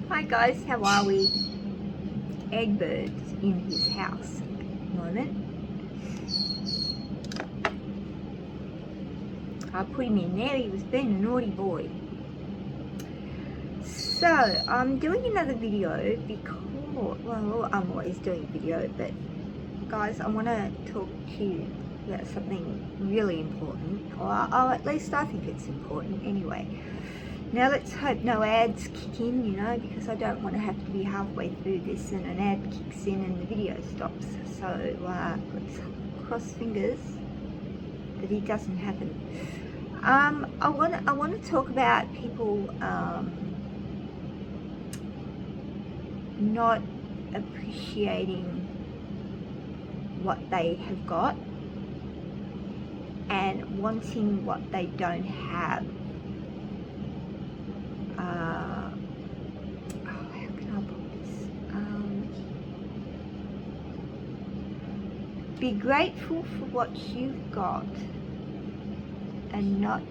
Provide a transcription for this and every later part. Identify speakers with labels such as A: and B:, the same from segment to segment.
A: Hi guys, how are we? Egbert in his house at the moment. I put him in there, he was being a naughty boy. So, I'm doing another video because, well, I'm always doing a video, but guys, I want to talk to you about something really important, or at least I think it's important anyway. Now let's hope no ads kick in, you know, because I don't want to have to be halfway through this and an ad kicks in and the video stops. So let's cross fingers that it doesn't happen. I want to talk about people not appreciating what they have got and wanting what they don't have. How can I put this? Be grateful for what you've got and not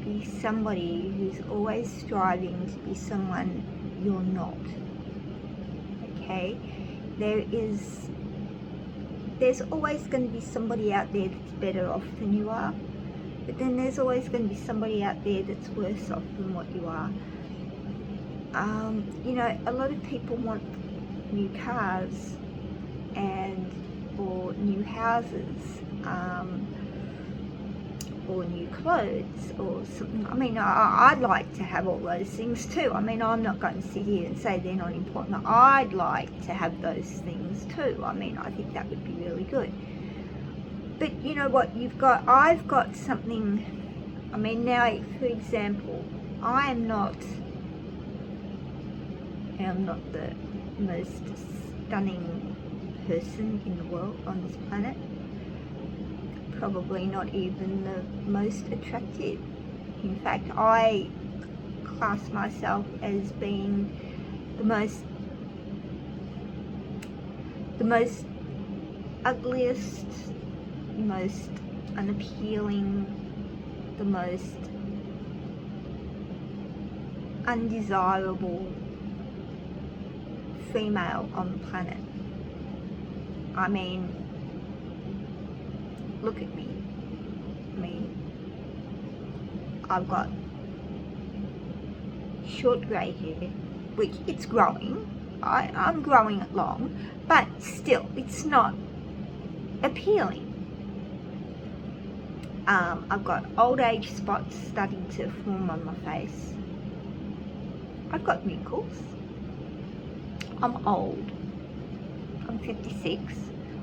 A: be somebody who's always striving to be someone you're not. Okay? There's always going to be somebody out there that's better off than you are, but then there's always going to be somebody out there that's worse off than what you are. You know, a lot of people want new cars or new houses, or new clothes or something. I mean, I'd like to have all those things too. I mean, I'm not going to sit here and say they're not important. I'd like to have those things too. I mean, I think that would be really good. But you know what, I've got something. I mean, now, for example, I'm not the most stunning person in the world on this planet. Probably not even the most attractive. In fact, I class myself as being the most ugliest, most unappealing, the most undesirable female on the planet. I mean, look at me. I mean, I've got short grey hair, which it's growing. I'm growing it long, but still, it's not appealing. I've got old age spots starting to form on my face. I've got wrinkles. I'm old. I'm 56.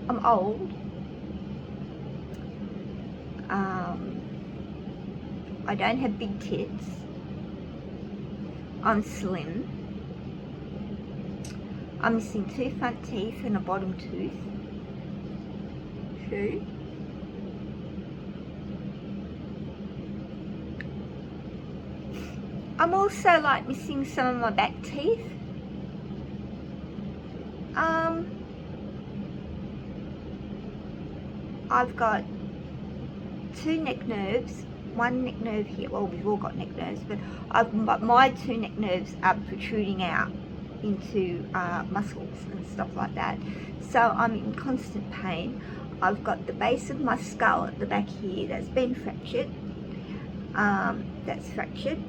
A: I'm old. I don't have big tits. I'm slim. I'm missing 2 front teeth and a bottom tooth. True. I'm also like missing some of my back teeth. I've got 2 neck nerves, 1 neck nerve here. Well, we've all got neck nerves, but my 2 neck nerves are protruding out into muscles and stuff like that. So I'm in constant pain. I've got the base of my skull at the back here that's been fractured. That's fractured.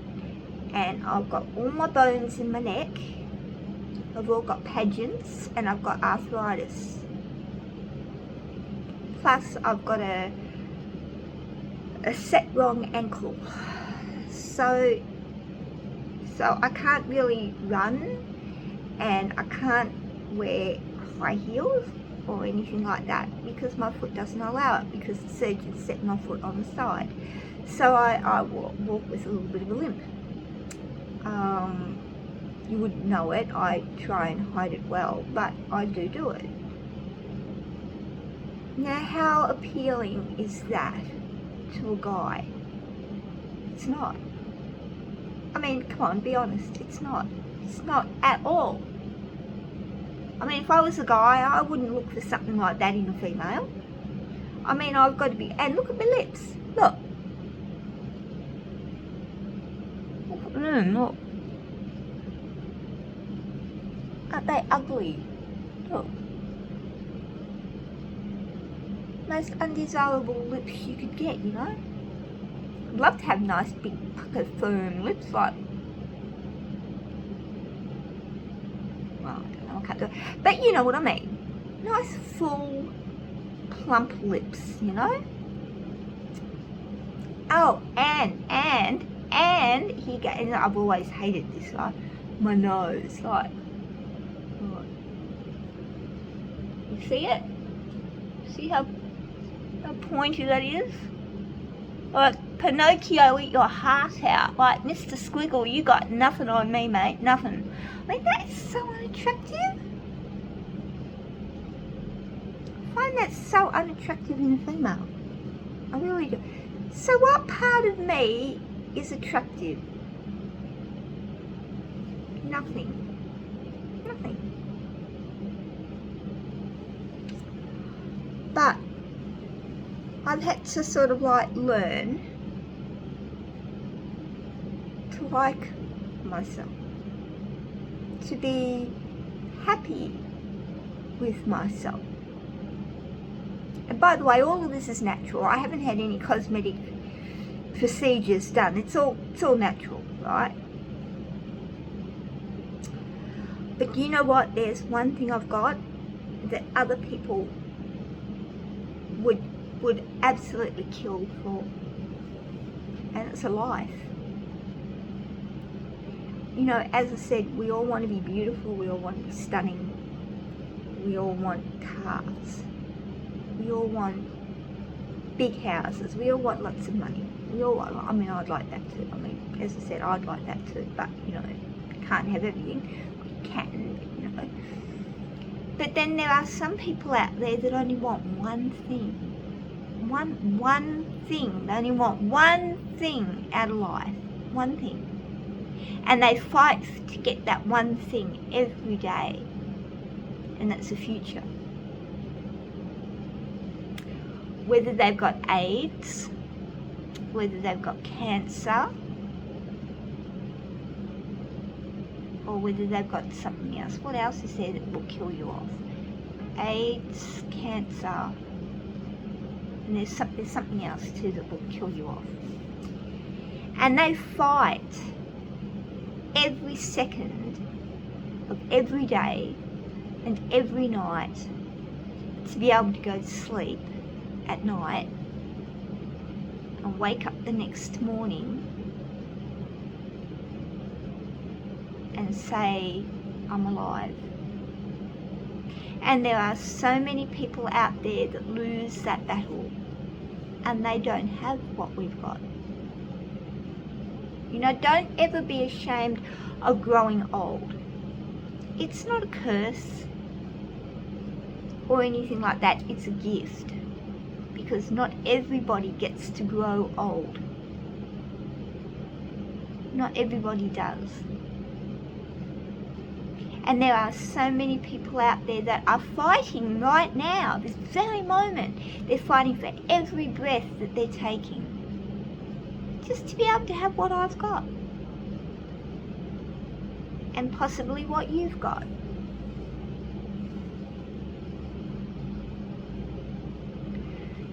A: And I've got all my bones in my neck. I've all got pageants, and I've got arthritis. Plus, I've got a set wrong ankle. So I can't really run, and I can't wear high heels or anything like that because my foot doesn't allow it, because the surgeon set my foot on the side. So I walk with a little bit of a limp. You wouldn't know it. I try and hide it well, but I do it. Now, how appealing is that to a guy? It's not. I mean, come on, be honest. It's not. It's not at all. I mean, if I was a guy, I wouldn't look for something like that in a female. I mean, I've got to be... And look at my lips. Look. Look. Aren't they ugly? Look. Most undesirable lips you could get, you know? I'd love to have nice, big, pucker, firm lips like... Well, I don't know, I can't do it. But you know what I mean. Nice, full, plump lips, you know? Oh, and here go, and I've always hated this, right? My nose, like, you see it? See how pointy that is? Like, Pinocchio, eat your heart out. Like, Mr. Squiggle, you got nothing on me, mate, nothing. I mean, that's so unattractive. I find that so unattractive in a female. I really do. So what part of me is attractive? Nothing. Nothing. But I've had to sort of like learn to like myself, to be happy with myself. And by the way, all of this is natural. I haven't had any cosmetic procedures done. It's all natural, right? But you know what? There's one thing I've got that other people would absolutely kill for, and it's a life. You know, as I said, we all want to be beautiful, we all want to be stunning, we all want cars, we all want big houses, we all want lots of money, we all want, I mean, I'd like that too. I mean, as I said, I'd like that too, but you know, you can't have everything. You can, you know. But then there are some people out there that only want one thing. One thing. They only want one thing out of life. One thing. And they fight to get that one thing every day. And that's the future. Whether they've got AIDS, whether they've got cancer, or whether they've got something else. What else is there that will kill you off? AIDS, cancer, and there's something else too that will kill you off. And they fight every second of every day and every night to be able to go to sleep at night and wake up the next morning and say, I'm alive. And there are so many people out there that lose that battle and they don't have what we've got. You know, don't ever be ashamed of growing old. It's not a curse or anything like that. It's a gift, because not everybody gets to grow old. Not everybody does. And there are so many people out there that are fighting right now, this very moment. They're fighting for every breath that they're taking, just to be able to have what I've got. And possibly what you've got.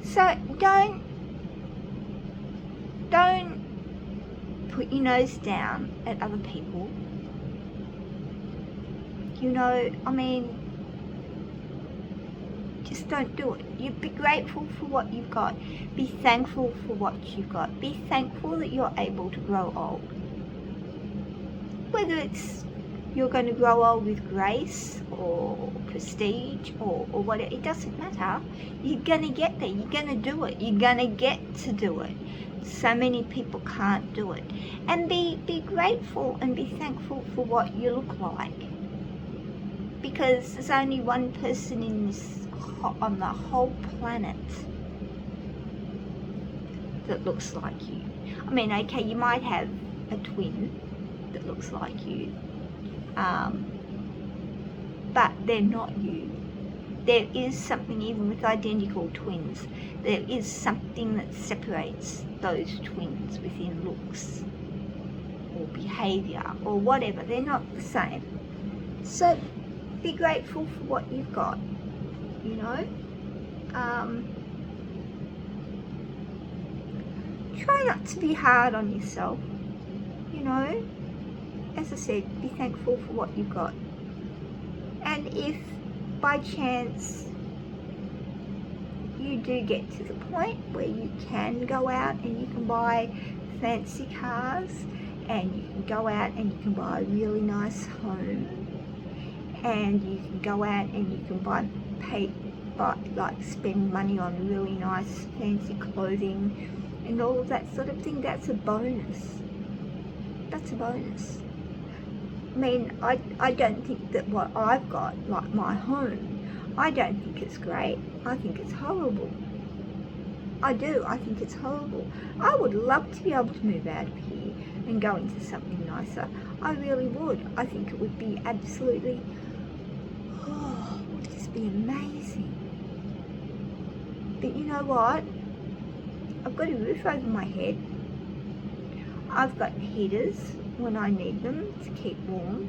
A: So don't put your nose down at other people. You know, I mean, just don't do it. You be grateful for what you've got. Be thankful for what you've got. Be thankful that you're able to grow old. Whether it's you're going to grow old with grace or prestige or whatever, it doesn't matter. You're going to get there. You're going to do it. You're going to get to do it. So many people can't do it. And be grateful and be thankful for what you look like. Because there's only one person in this, on the whole planet that looks like you. I mean, okay, you might have a twin that looks like you, but they're not you. There is something, even with identical twins, there is something that separates those twins within looks or behaviour or whatever. They're not the same. So Be grateful for what you've got, you know. Try not to be hard on yourself, you know. As I said, be thankful for what you've got. And if by chance you do get to the point where you can go out and you can buy fancy cars, and you can go out and you can buy a really nice home, and you can go out and you can spend money on really nice fancy clothing and all of that sort of thing, that's a bonus. That's a bonus. I mean, I don't think that what I've got, like my home, I don't think it's great. I think it's horrible. I do. I think it's horrible. I would love to be able to move out of here and go into something nicer. I really would. I think it would be absolutely, would just be amazing. But you know what? I've got a roof over my head. I've got heaters when I need them to keep warm.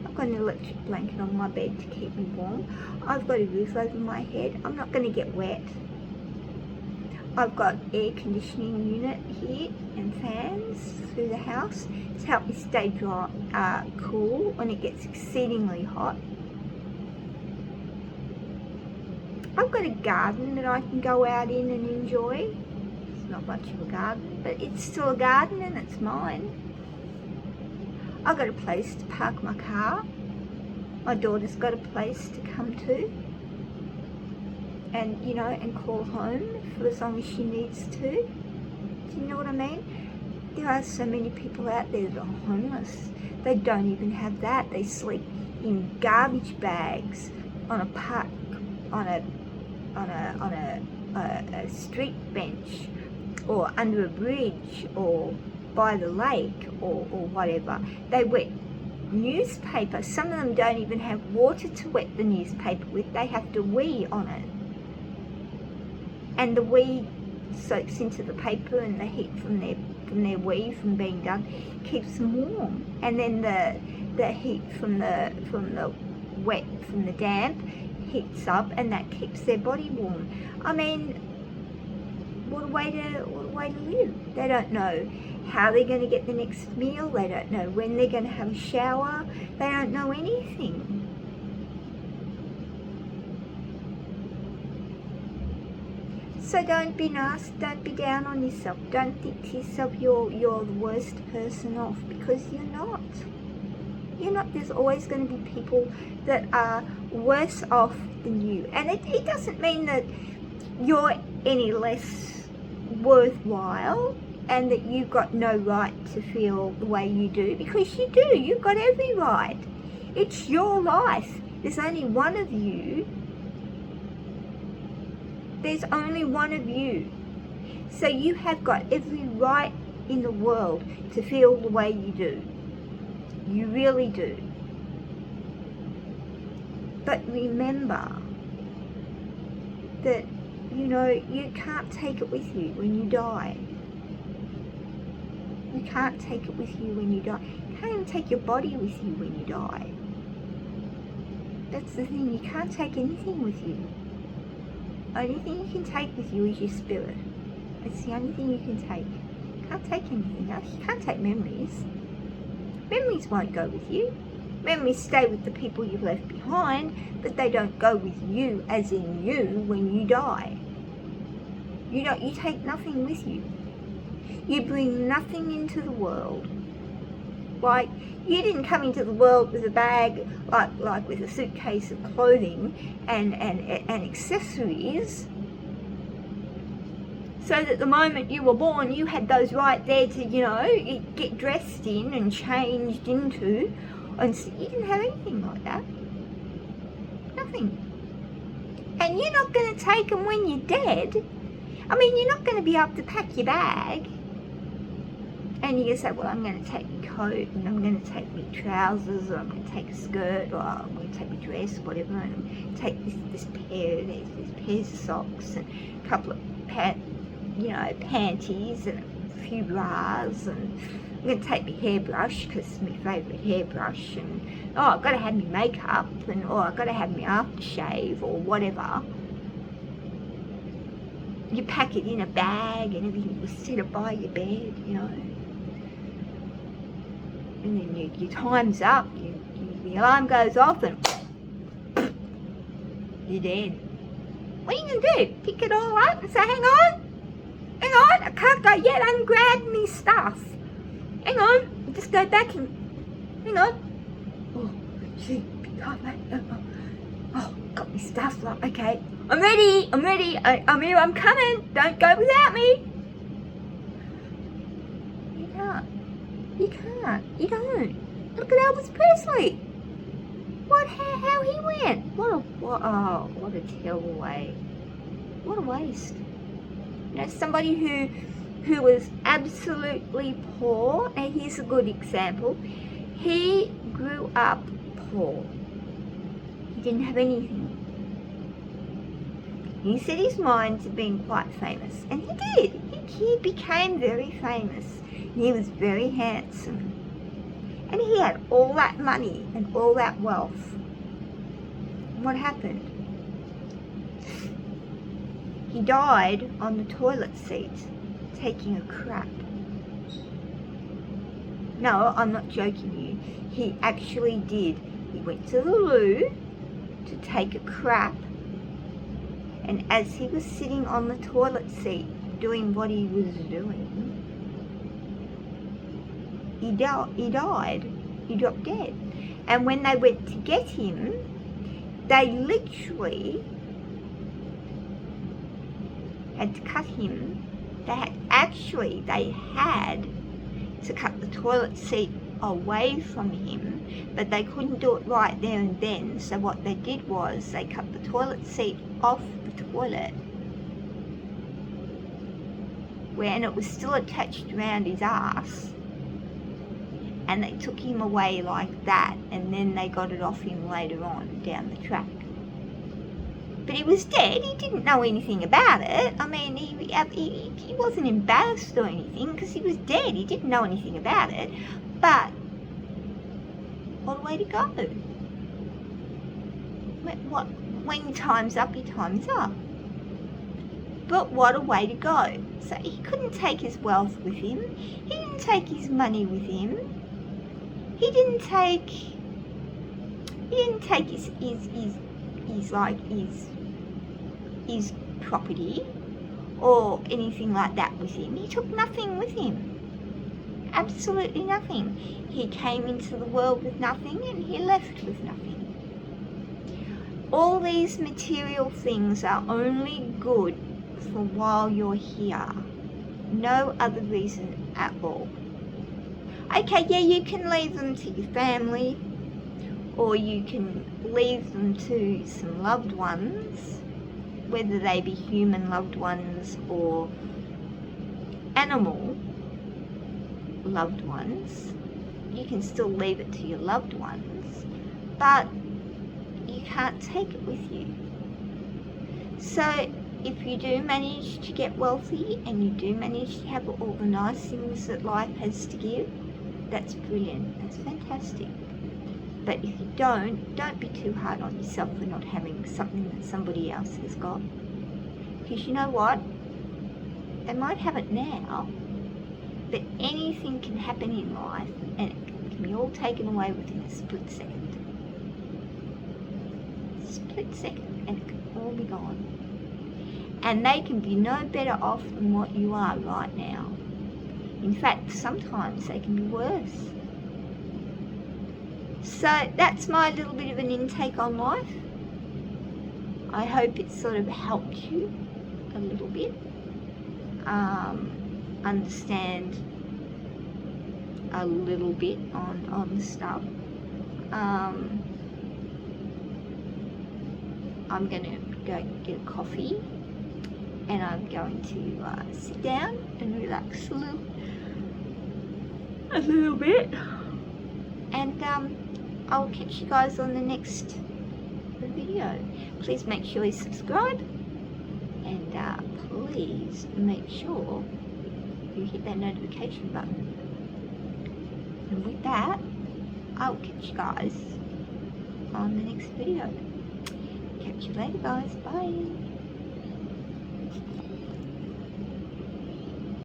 A: I've got an electric blanket on my bed to keep me warm. I've got a roof over my head. I'm not going to get wet. I've got air conditioning unit here and fans through the house to help me stay dry, cool when it gets exceedingly hot. I've got a garden that I can go out in and enjoy. It's not much of a garden, but it's still a garden and it's mine. I've got a place to park my car. My daughter's got a place to come to and, you know, and call home for as long as she needs to. Do you know what I mean? There are so many people out there that are homeless. They don't even have that. They sleep in garbage bags on a park, on a street bench, or under a bridge, or by the lake, or whatever. They wet newspaper. Some of them don't even have water to wet the newspaper with. They have to wee on it. And the wee soaks into the paper, and the heat from their wee from being done keeps them warm. And then the heat from the wet, from the damp, heats up, and that keeps their body warm. I mean, what a way to live. They don't know how they're going to get the next meal. They don't know when they're going to have a shower. They don't know anything. So don't be nasty, don't be down on yourself. Don't think to yourself you're the worst person off, because you're not. You're not. There's always going to be people that are worse off than you. And it doesn't mean that you're any less worthwhile and that you've got no right to feel the way you do, because you do. You've got every right. It's your life. There's only one of you. There's only one of you. So you have got every right in the world to feel the way you do. You really do. But remember that, you know, you can't take it with you when you die. You can't take it with you when you die. You can't even take your body with you when you die. That's the thing. You can't take anything with you. Only thing you can take with you is your spirit. It's the only thing you can take. You can't take anything else. You can't take memories. Memories won't go with you. Memories stay with the people you've left behind, but they don't go with you, as in you, when you die. You take nothing with you. You bring nothing into the world. Like, you didn't come into the world with a bag, like with a suitcase of clothing and accessories, so that the moment you were born, you had those right there to, you know, get dressed in and changed into. And so you didn't have anything like that. Nothing. And you're not going to take them when you're dead. I mean, you're not going to be able to pack your bag. And you're going to say, well, I'm going to take my coat, and I'm going to take my trousers, or I'm going to take a skirt, or I'm going to take my dress, or whatever, and I'm going to take this pair, there's pairs of socks, and a couple of panties, and a few bras, and I'm going to take my hairbrush because it's my favourite hairbrush, and I've got to have my makeup, and I've got to have my aftershave or whatever. You pack it in a bag and everything, you set it by your bed, you know. And then your time's up, the alarm goes off and you're dead. What are you going to do? Pick it all up and say, hang on, I can't go yet, ungrab me stuff. Hang on, just go back and, hang on. Oh, gee, pick up, oh, got me stuff, like, okay. I'm ready, I'm here, I'm coming, don't go without me. You don't. Look at Elvis Presley. How he went. What a terrible way. What a waste. You know, somebody who was absolutely poor, and here's a good example. He grew up poor. He didn't have anything. He set his mind to being quite famous, and he did. He became very famous. He was very handsome, and he had all that money and all that wealth. What happened? He died on the toilet seat taking a crap. No, I'm not joking you. He actually did. He went to the loo to take a crap, and as he was sitting on the toilet seat doing what he was doing, he died. He dropped dead. And when they went to get him, they literally had to cut him. They had to cut the toilet seat away from him, but they couldn't do it right there and then. So what they did was they cut the toilet seat off the toilet, and it was still attached around his ass, and they took him away like that, and then they got it off him later on down the track. But he was dead. He didn't know anything about it. I mean, he wasn't embarrassed or anything because he was dead. He didn't know anything about it. But what a way to go. When your time's up, your time's up. But what a way to go. So he couldn't take his wealth with him. He didn't take his money with him. He didn't take his property or anything like that with him. He took nothing with him. Absolutely nothing. He came into the world with nothing and he left with nothing. All these material things are only good for while you're here. No other reason at all. Okay, yeah, you can leave them to your family, or you can leave them to some loved ones, whether they be human loved ones or animal loved ones. You can still leave it to your loved ones, but you can't take it with you. So if you do manage to get wealthy and you do manage to have all the nice things that life has to give, that's brilliant, that's fantastic. But if you don't be too hard on yourself for not having something that somebody else has got. Because you know what? They might have it now, but anything can happen in life and it can be all taken away within a split second. And it can all be gone. And they can be no better off than what you are right now. In fact, sometimes they can be worse. So that's my little bit of an intake on life. I hope it sort of helped you a little bit. Understand a little bit on stuff. I'm going to go get a coffee, and I'm going to sit down and relax a little bit, and I'll catch you guys on the next video. Please make sure you subscribe, and please make sure to hit that notification button. And with that, I'll catch you guys on the next video. Catch you later, guys. Bye.